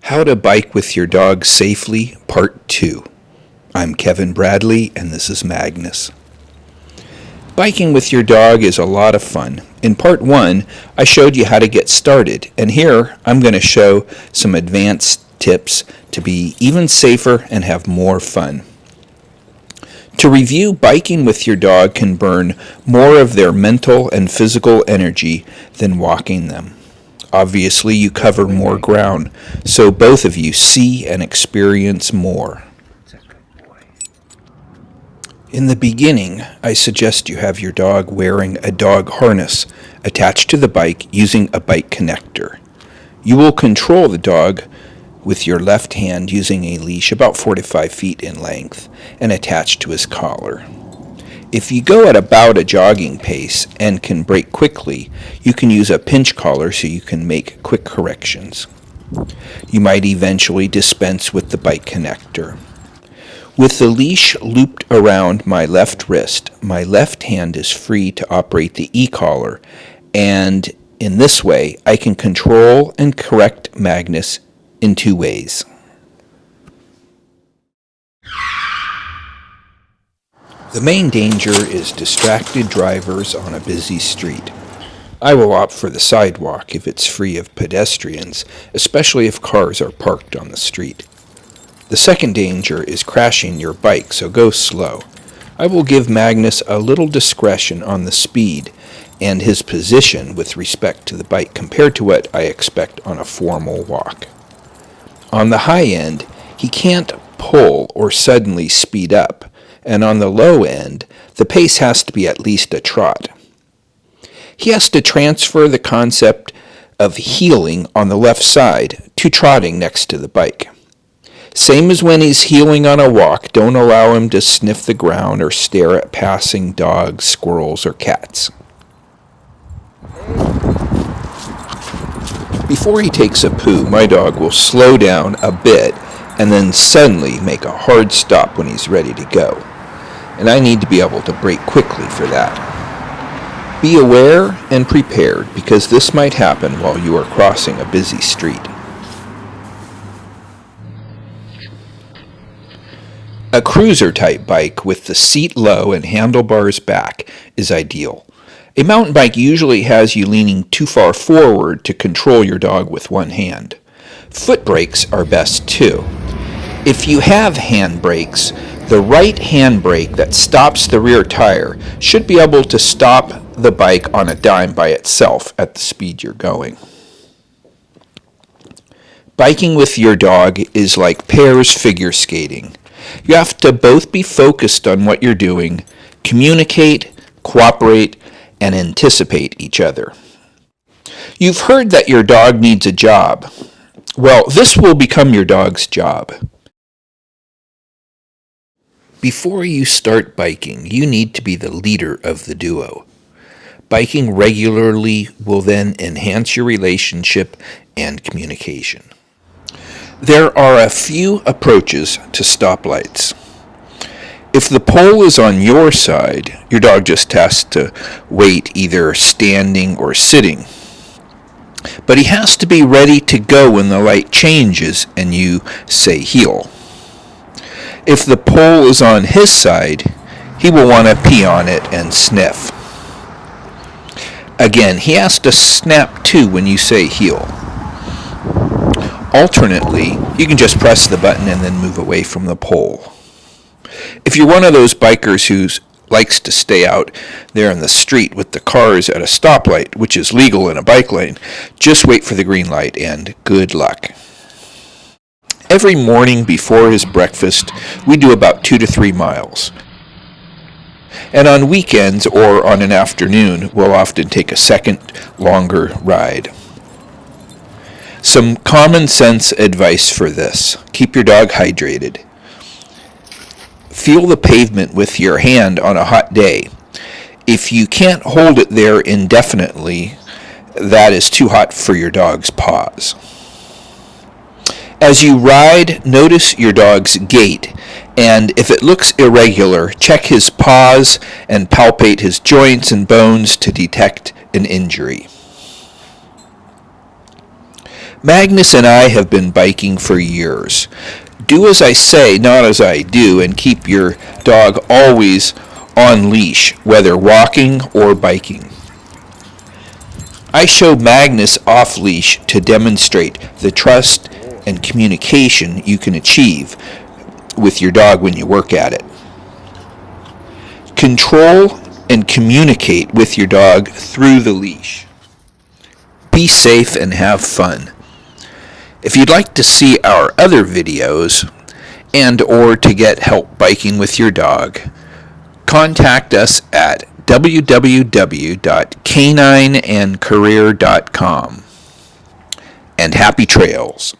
How to Bike with Your Dog Safely, Part 2. I'm Kevin Bradley, and this is Magnus. Biking with your dog is a lot of fun. In Part 1, I showed you how to get started, and here I'm going to show some advanced tips to be even safer and have more fun. To review, biking with your dog can burn more of their mental and physical energy than walking them. Obviously, you cover more ground, so both of you see and experience more. In the beginning, I suggest you have your dog wearing a dog harness attached to the bike using a bike connector. You will control the dog with your left hand using a leash about 4 to 5 feet in length and attached to his collar. If you go at about a jogging pace and can brake quickly, you can use a pinch collar so you can make quick corrections. You might eventually dispense with the bike connector. With the leash looped around my left wrist, my left hand is free to operate the e-collar, and in this way I can control and correct Magnus in 2 ways. The main danger is distracted drivers on a busy street. I will opt for the sidewalk if it's free of pedestrians, especially if cars are parked on the street. The second danger is crashing your bike, so go slow. I will give Magnus a little discretion on the speed and his position with respect to the bike compared to what I expect on a formal walk. On the high end, he can't pull or suddenly speed up, and on the low end, the pace has to be at least a trot. He has to transfer the concept of heeling on the left side to trotting next to the bike. Same as when he's heeling on a walk, don't allow him to sniff the ground or stare at passing dogs, squirrels, or cats. Before he takes a poo, my dog will slow down a bit and then suddenly make a hard stop when he's ready to go. And I need to be able to brake quickly for that. Be aware and prepared because this might happen while you are crossing a busy street. A cruiser-type bike with the seat low and handlebars back is ideal. A mountain bike usually has you leaning too far forward to control your dog with one hand. Foot brakes are best too. If you have hand brakes, the right hand brake that stops the rear tire should be able to stop the bike on a dime by itself at the speed you're going. Biking with your dog is like pairs figure skating. You have to both be focused on what you're doing, communicate, cooperate, and anticipate each other. You've heard that your dog needs a job. Well, this will become your dog's job. Before you start biking, you need to be the leader of the duo. Biking regularly will then enhance your relationship and communication. There are a few approaches to stoplights. If the pole is on your side, your dog just has to wait either standing or sitting. But he has to be ready to go when the light changes and you say heel. If the pole is on his side, he will want to pee on it and sniff. Again, he has to snap to when you say heel. Alternately, you can just press the button and then move away from the pole. If you're one of those bikers who likes to stay out there in the street with the cars at a stoplight, which is legal in a bike lane, just wait for the green light and good luck. Every morning before his breakfast, we do about 2 to 3 miles. And on weekends or on an afternoon, we'll often take a second, longer ride. Some common sense advice for this. Keep your dog hydrated. Feel the pavement with your hand on a hot day. If you can't hold it there indefinitely, that is too hot for your dog's paws. As you ride, notice your dog's gait, and if it looks irregular, check his paws and palpate his joints and bones to detect an injury. Magnus and I have been biking for years. Do as I say, not as I do, and keep your dog always on leash, whether walking or biking. I show Magnus off leash to demonstrate the trust and communication you can achieve with your dog when you work at it. Control and communicate with your dog through the leash. Be safe and have fun. If you'd like to see our other videos and or to get help biking with your dog, contact us at www.canineandcareer.com. And happy trails.